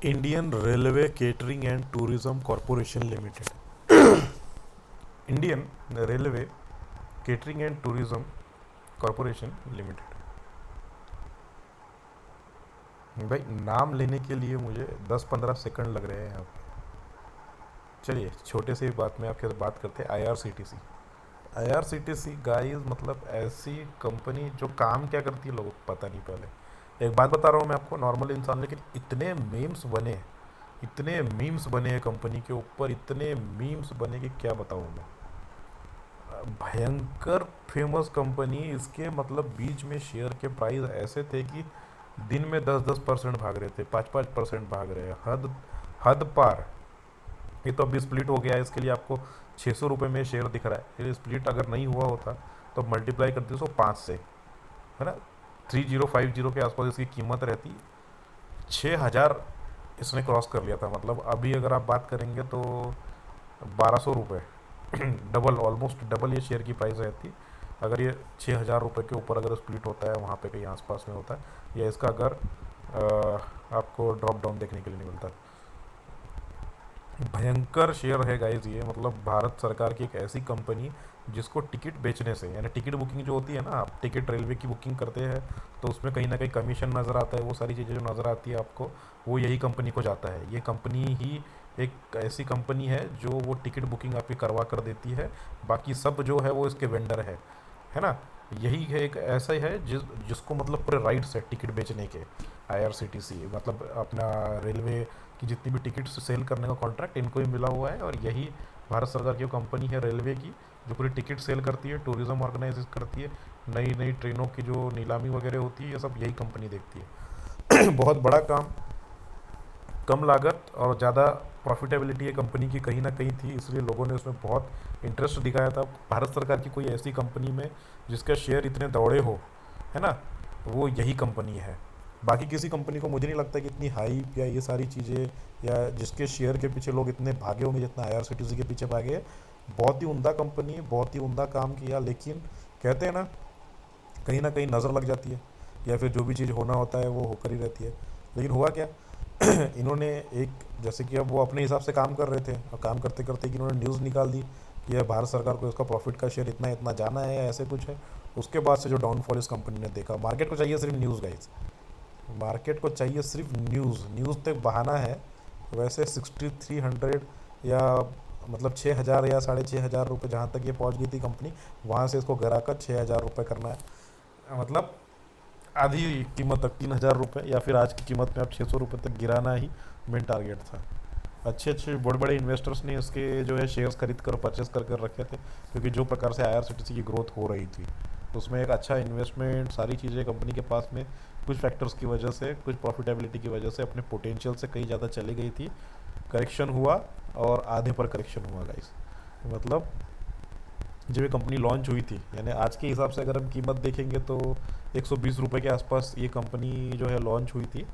Indian railway catering and tourism corporation limited. Indian railway catering and tourism corporation limited. भाई नाम लेने के लिए मुझे 10-15 सेकंड लग रहे हैं यहाँ पे। चलिए छोटे से बात में आपके साथ बात करते हैं। आईआरसीटीसी। आईआरसीटीसी गाइस मतलब ऐसी कंपनी जो काम क्या करती है लोगों को पता नहीं। पहले एक बात बता रहा हूँ मैं आपको, नॉर्मल इंसान, लेकिन इतने मीम्स बने हैं कंपनी के ऊपर, इतने मीम्स बने कि क्या बताऊँ मैं। भयंकर फेमस कंपनी। इसके मतलब बीच में शेयर के प्राइस ऐसे थे कि दिन में 10-10% भाग रहे थे, 5-5% भाग रहे हैं। हद हद पार। ये तो अभी स्प्लिट हो गया है, इसके लिए आपको 600 रुपये में शेयर दिख रहा है। ये स्प्लिट अगर नहीं हुआ होता तो मल्टीप्लाई कर दो 105 से, है ना। 3050 के आसपास इसकी कीमत रहती। 6000 इसने क्रॉस कर लिया था। मतलब अभी अगर आप बात करेंगे तो 1200 रुपये डबल, ऑलमोस्ट डबल ये शेयर की प्राइस रहती अगर ये 6000 रुपये के ऊपर अगर स्प्लिट होता है, वहाँ पे कहीं आसपास में होता है, या इसका अगर आपको ड्रॉप डाउन देखने के लिए नहीं मिलता। भयंकर शेयर है गाइज ये। मतलब भारत सरकार की एक ऐसी कंपनी जिसको टिकट बेचने से, यानी टिकट बुकिंग जो होती है ना, आप टिकट रेलवे की बुकिंग करते हैं तो उसमें कहीं ना कहीं कमीशन नज़र आता है। वो सारी चीज़ें जो नज़र आती है आपको, वो यही कंपनी को जाता है। ये कंपनी ही एक ऐसी कंपनी है जो वो टिकट बुकिंग आपकी करवा कर देती है। बाकी सब जो है वो इसके वेंडर है ना। यही है, एक ऐसा ही है जिसको मतलब पूरे राइट्स है टिकट बेचने के। आईआरसीटीसी मतलब अपना रेलवे की जितनी भी टिकट्स सेल करने का कॉन्ट्रैक्ट इनको ही मिला हुआ है। और यही भारत सरकार की कंपनी है रेलवे की, जो पूरी टिकट सेल करती है, टूरिज्म ऑर्गेनाइज करती है, नई नई ट्रेनों की जो नीलामी वगैरह होती है, ये सब यही कंपनी देखती है। बहुत बड़ा काम, कम लागत और ज़्यादा प्रॉफिटेबिलिटी ये कंपनी की कहीं ना कहीं थी, इसलिए लोगों ने उसमें बहुत इंटरेस्ट दिखाया था। भारत सरकार की कोई ऐसी कंपनी में जिसका शेयर इतने दौड़े हो, है ना, वो यही कंपनी है। बाकी किसी कंपनी को मुझे नहीं लगता कि इतनी हाइप या ये सारी चीज़ें, या जिसके शेयर के पीछे लोग इतने भागे होंगे जितना आईआरसीटीसी के पीछे भागे हैं। बहुत ही उम्दा कंपनी है, बहुत ही उम्दा काम किया, लेकिन कहते हैं ना कहीं नज़र लग जाती है, या फिर जो भी चीज़ होना होता है वो होकर ही रहती है। लेकिन हुआ क्या, इन्होंने एक, जैसे कि अब वो अपने हिसाब से काम कर रहे थे और काम करते करते कि इन्होंने न्यूज़ निकाल दी कि यह भारत सरकार को इसका प्रॉफिट का शेयर इतना इतना जाना है या ऐसे कुछ है। उसके बाद से जो डाउनफॉल इस कंपनी ने देखा। मार्केट को चाहिए सिर्फ न्यूज़ गाइज, मार्केट को चाहिए सिर्फ न्यूज़। न्यूज़ तक बहाना है। वैसे 6300 या मतलब 6000 या 6500 रुपये जहाँ तक ये पहुँच गई थी कंपनी, वहाँ से इसको गिरा कर 6000 रुपये करना है। मतलब आधी कीमत तक, 3000 रुपये, या फिर आज की कीमत में अब 600 रुपये तक गिराना ही मेन टारगेट था। अच्छे अच्छे बड़े बड़े इन्वेस्टर्स ने इसके जो है शेयर्स खरीद कर परचेस कर रखे थे, क्योंकि जो प्रकार से आईआरसीटीसी की ग्रोथ हो रही थी उसमें एक अच्छा इन्वेस्टमेंट, सारी चीज़ें कंपनी के पास में कुछ फैक्टर्स की वजह से, कुछ प्रॉफिटेबिलिटी की वजह से अपने पोटेंशियल से कहीं ज़्यादा चली गई थी। करेक्शन हुआ और आधे पर करेक्शन हुआ गाइस। मतलब जब ये कंपनी लॉन्च हुई थी, यानी आज के हिसाब से अगर हम कीमत देखेंगे तो 120 रुपये के आसपास ये कंपनी जो है लॉन्च हुई थी।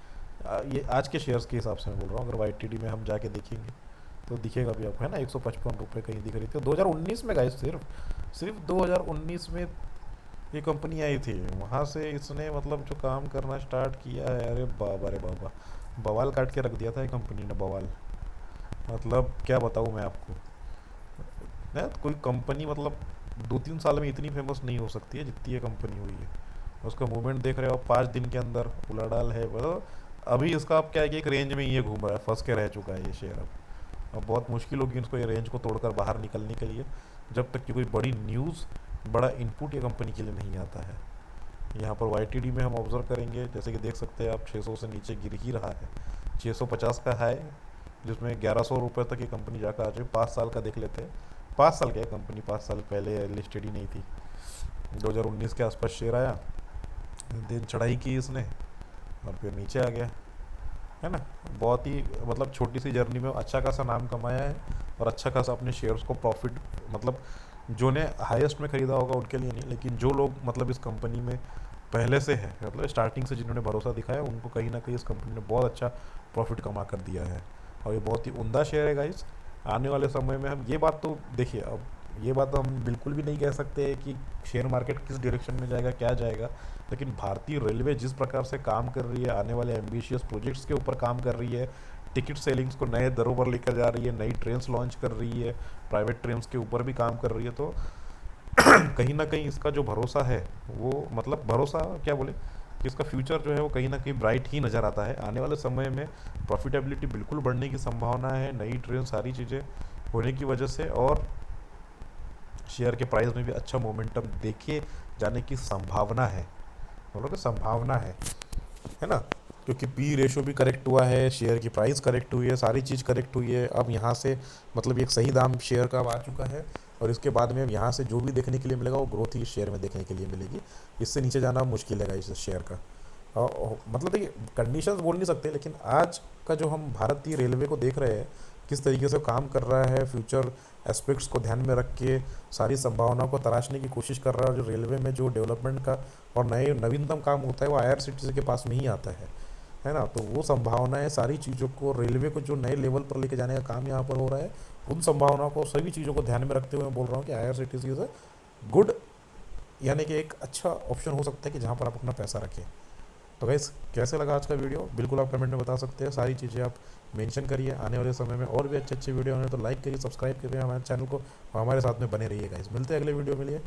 ये आज के शेयर्स के हिसाब से मैं बोल रहा हूँ। अगर वाईटीडी में हम जाके देखेंगे तो दिखेगा भी आपको, है ना, 155 रुपये कहीं दिख रही थी 2019 में गाइस। सिर्फ 2019 में ये कंपनी आई थी। वहाँ से इसने मतलब जो काम करना स्टार्ट किया है, अरे बाबा रे बाबा, बवाल काट के रख दिया था ये कंपनी ने, बवाल। मतलब क्या बताऊँ मैं आपको, ना कोई कंपनी मतलब 2-3 साल में इतनी फेमस नहीं हो सकती है जितनी ये कंपनी हुई है। उसका मूवमेंट देख रहे हो आप, 5 दिन के अंदर उलाडाल है। मतलब अभी इसका आप क्या है कि एक रेंज में ही ये घूम रहा है, फंस के रह चुका है ये शेयर। अब बहुत मुश्किल होगी इसको ये रेंज को तोड़कर बाहर निकलने के लिए, जब तक कि कोई बड़ी न्यूज़, बड़ा इनपुट ये कंपनी के लिए नहीं आता है। यहाँ पर वाईटीडी में हम ऑब्जर्व करेंगे, जैसे कि देख सकते हैं आप, 600 से नीचे गिर ही रहा है। 650 का हाई, जिसमें 1100 रुपये तक ये कंपनी जाकर आ जाए। 5 साल का देख लेते हैं। 5 साल क्या है, कंपनी 5 साल पहले लिस्टेड ही नहीं थी। 2019 के आसपास शेयर आया, दिन चढ़ाई की इसने और फिर नीचे आ गया, है ना। बहुत ही मतलब छोटी सी जर्नी में अच्छा खासा नाम कमाया है, और अच्छा खासा अपने शेयर्स को प्रॉफिट, मतलब जो ने हाईएस्ट में ख़रीदा होगा उनके लिए नहीं, लेकिन जो लोग मतलब इस कंपनी में पहले से है, मतलब स्टार्टिंग से जिन्होंने भरोसा दिखाया, उनको कहीं ना कहीं इस कंपनी ने बहुत अच्छा प्रॉफिट कमा कर दिया है। और ये बहुत ही उम्दा शेयर है गाइस। आने वाले समय में हम ये बात तो देखिए, अब ये बात तो हम बिल्कुल भी नहीं कह सकते कि शेयर मार्केट किस डायरेक्शन में जाएगा, क्या जाएगा, लेकिन भारतीय रेलवे जिस प्रकार से काम कर रही है, आने वाले एम्बिशियस प्रोजेक्ट्स के ऊपर काम कर रही है, टिकट सेलिंग्स को नए दरों पर लेकर जा रही है, नई ट्रेन्स लॉन्च कर रही है, प्राइवेट ट्रेन्स के ऊपर भी काम कर रही है, तो कहीं ना कहीं इसका जो भरोसा है वो, मतलब भरोसा क्या बोले, कि इसका फ्यूचर जो है वो कहीं ना कहीं ब्राइट ही नज़र आता है। आने वाले समय में प्रॉफिटेबिलिटी बिल्कुल बढ़ने की संभावना है, नई ट्रेन सारी चीज़ें होने की वजह से, और शेयर के प्राइस में भी अच्छा मोमेंटम देखे जाने की संभावना है, बोलो कि संभावना है ना। क्योंकि पी रेशो भी करेक्ट हुआ है, शेयर की प्राइस करेक्ट हुई है, सारी चीज़ करेक्ट हुई है। अब यहाँ से मतलब एक सही दाम शेयर का अब आ चुका है, और इसके बाद में अब यहाँ से जो भी देखने के लिए मिलेगा वो ग्रोथ ही इस शेयर में देखने के लिए मिलेगी। इससे नीचे जाना मुश्किल है इस शेयर का। मतलब देखिए, कंडीशंस बोल नहीं सकते, लेकिन आज का जो हम भारतीय रेलवे को देख रहे हैं किस तरीके से काम कर रहा है, फ्यूचर एस्पेक्ट्स को ध्यान में रख के सारी संभावनाओं को तराशने की कोशिश कर रहा है। जो रेलवे में जो डेवलपमेंट का और नए नवीनतम काम होता है वो आईआरसीटीसी के पास में ही आता है ना। तो वो संभावनाएं सारी चीज़ों को, रेलवे को जो नए लेवल पर लेके जाने का काम यहाँ पर हो रहा है, उन संभावनाओं को, सभी चीज़ों को ध्यान में रखते हुए मैं बोल रहा हूँ कि आईआरसीटीसी इज़ अ गुड, यानी कि एक अच्छा ऑप्शन हो सकता है कि जहाँ पर आप अपना पैसा रखें। तो गाइस, कैसे लगा आज का वीडियो, बिल्कुल आप कमेंट में बता सकते हैं। सारी चीज़ें आप मेंशन करिए। आने वाले समय में और भी अच्छे अच्छे वीडियो आने तो लाइक करिए, सब्सक्राइब करिए हमारे चैनल को, और हमारे साथ में बने रहिए गाइस। मिलते हैं अगले वीडियो में लिए।